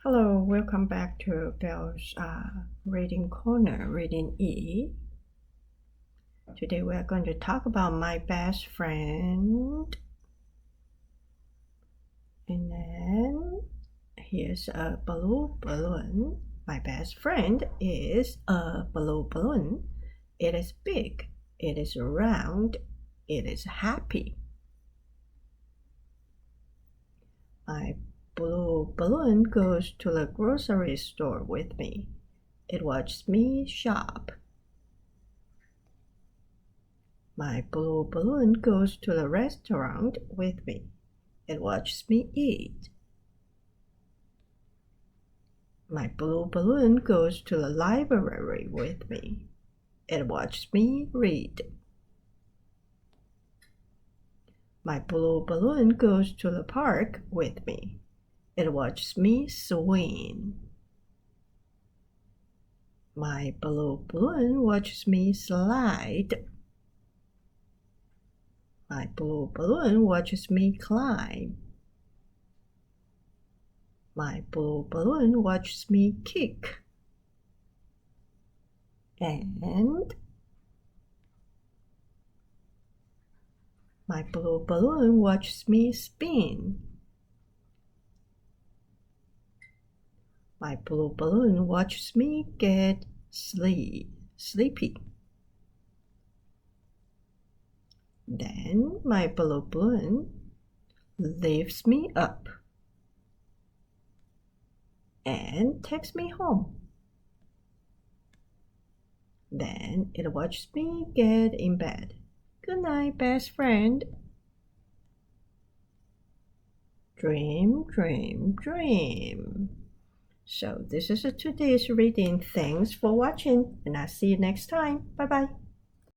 Hello, welcome back to Bell's Reading Corner, Reading E. Today we are going to talk about my best friend. And then here's a blue balloon. My best friend is a blue balloon. It is big, it is round, it is happy. My blue balloon goes to the grocery store with me. It watches me shop. My blue balloon goes to the restaurant with me. It watches me eat. My blue balloon goes to the library with me. It watches me read. My blue balloon goes to the park with me. It watches me swing. My blue balloon watches me slide. My blue balloon watches me climb. My blue balloon watches me kick. And my blue balloon watches me spin. My blue balloon watches me get sleepy. Then my blue balloon lifts me up and takes me home. Then it watches me get in bed. Good night, best friend. Dream, dream, dream. So this is today's reading. Thanks for watching, and I'll see you next time. Bye-bye.